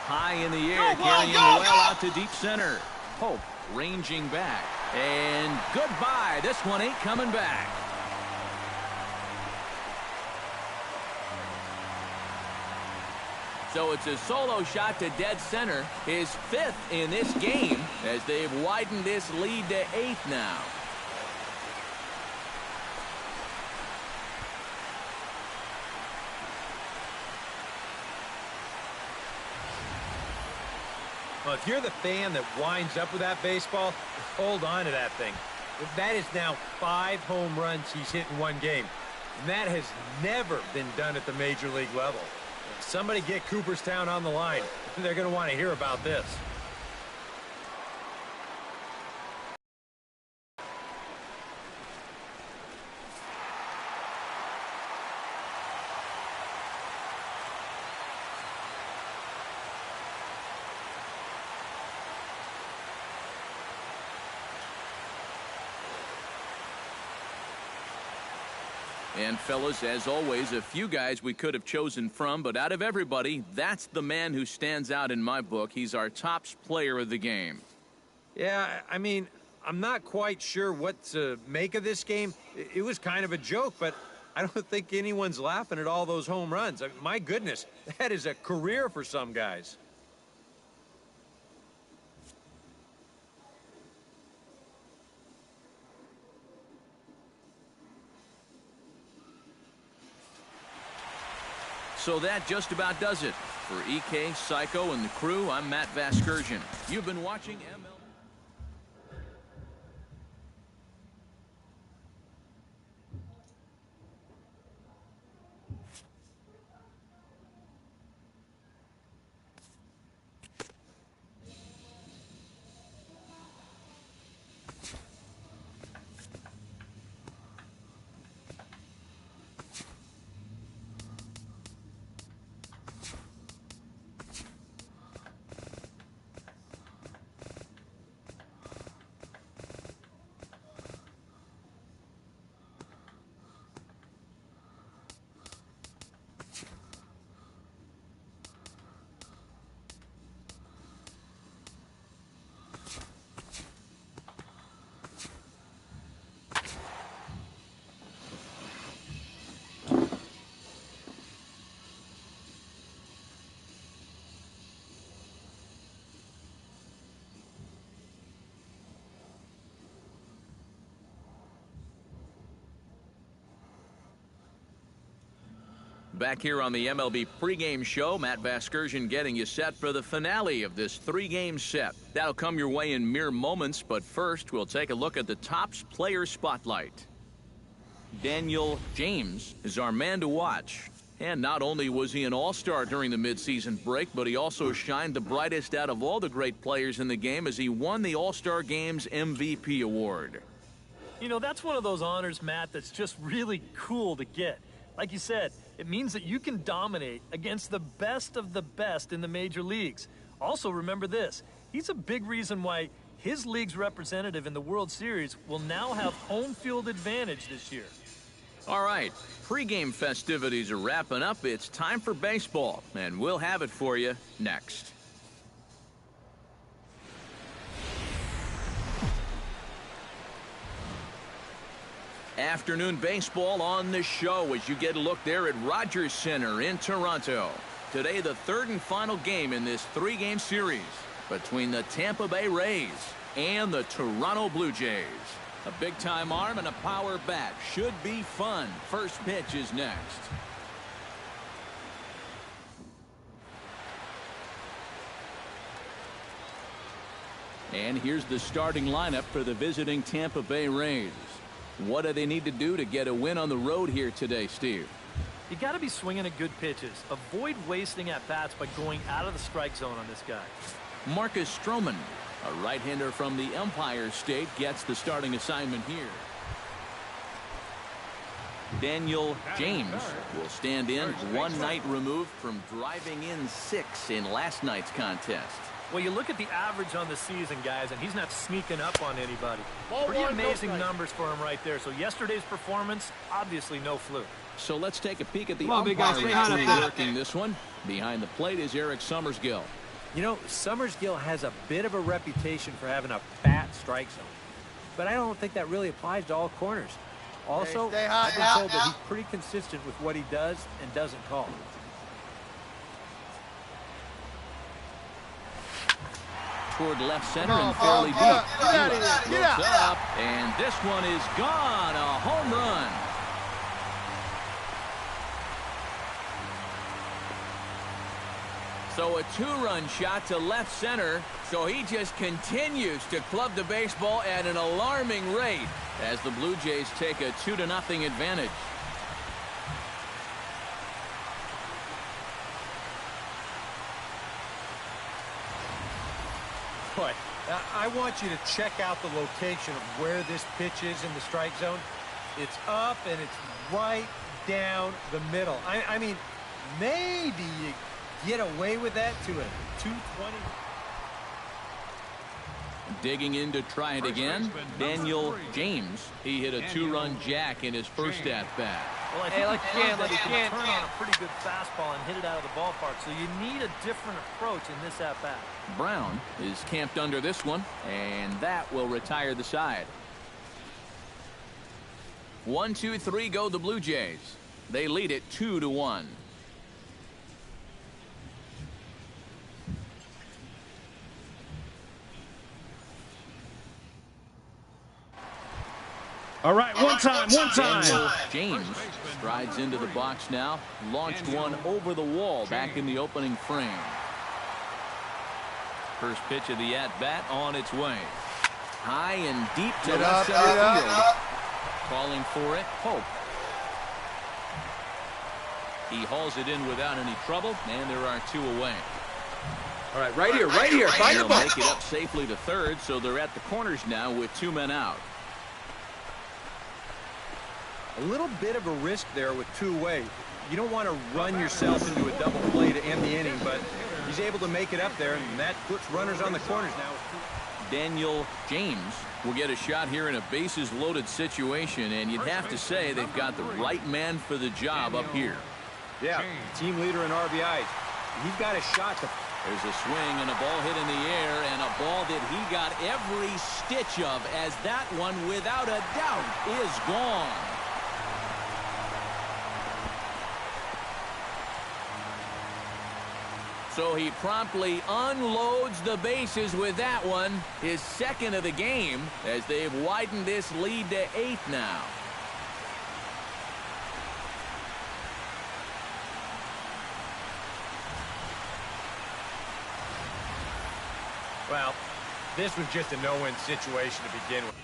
High in the air, carrying well out to deep center. Pope ranging back. And goodbye. This one ain't coming back. So it's a solo shot to dead center, his 5th in this game, as they've widened this lead to 8 now. Well, if you're the fan that winds up with that baseball, hold on to that thing. That is now 5 home runs he's hit in one game. And that has never been done at the major league level. Somebody get Cooperstown on the line. They're going to want to hear about this. And fellas, as always, a few guys we could have chosen from, but out of everybody, that's the man who stands out in my book. He's our top player of the game. Yeah, I mean, I'm not quite sure what to make of this game. It was kind of a joke, but I don't think anyone's laughing at all those home runs. I mean, my goodness, that is a career for some guys. So that just about does it. For EK, Psycho, and the crew, I'm Matt Vasgersian. You've been watching MLB. Back here on the MLB pregame show, Matt Vasgersian getting you set for the finale of this 3-game set. That'll come your way in mere moments, but first we'll take a look at the Topps player spotlight. Daniel James is our man to watch. And not only was he an all-star during the midseason break, but he also shined the brightest out of all the great players in the game as he won the All-Star Game's MVP award. You know, that's one of those honors, Matt, that's just really cool to get. Like you said, it means that you can dominate against the best of the best in the major leagues. Also, remember this, he's a big reason why his league's representative in the World Series will now have home field advantage this year. All right, pregame festivities are wrapping up. It's time for baseball, and we'll have it for you next. Afternoon baseball on the show as you get a look there at Rogers Center in Toronto. Today, the 3rd and final game in this 3-game series between the Tampa Bay Rays and the Toronto Blue Jays. A big-time arm and a power bat. Should be fun. First pitch is next. And here's the starting lineup for the visiting Tampa Bay Rays. What do they need to do to get a win on the road here today, Steve? You got to be swinging at good pitches. Avoid wasting at-bats by going out of the strike zone on this guy. Marcus Stroman, a right-hander from the Empire State, gets the starting assignment here. Daniel James will stand in, 1 night removed from driving in 6 in last night's contest. Well, you look at the average on the season, guys, and he's not sneaking up on anybody. Pretty amazing numbers for him right there. So yesterday's performance, obviously no fluke. So let's take a peek at the umpire working this one. Behind the plate is Eric Summersgill. You know, Summersgill has a bit of a reputation for having a fat strike zone, but I don't think that really applies to all corners. Also, I've been told that he's pretty consistent with what he does and doesn't call. Toward left center and fairly deep. Looks up, and this one is gone. A home run. So a two-run shot to left center. So he just continues to club the baseball at an alarming rate as the Blue Jays take a 2-0 advantage. Boy, I want you to check out the location of where this pitch is in the strike zone. It's up and it's right down the middle. I mean, maybe you get away with that to a 220. Digging in to try it again, Daniel James. He hit a two-run jack in his first at-bat. Well, I think he can turn on a pretty good fastball and hit it out of the ballpark, so you need a different approach in this at-bat. Brown is camped under this one, and that will retire the side. 1, 2, 3 go the Blue Jays. They lead it 2-1. All right, one time. Daniel James strides into the box now. Launched one over the wall back in the opening frame. First pitch of the at-bat on its way. High and deep to left center field. Calling for it, Pope. He hauls it in without any trouble, and there are two away. All right, right here. Find the They'll ball. make it up safely to third, so they're at the corners now with two men out. A little bit of a risk there with two away. You don't want to run yourself into a double play to end the inning, but he's able to make it up there, and that puts runners on the corners now. Daniel James will get a shot here in a bases-loaded situation, and you'd have to say they've got the right man for the job up here. Yeah, team leader in RBIs. He's got a shot to... There's a swing and a ball hit in the air, and a ball that he got every stitch of, as that one, without a doubt, is gone. So he promptly unloads the bases with that one, his second of the game, as they've widened this lead to 8 now. Well, this was just a no-win situation to begin with.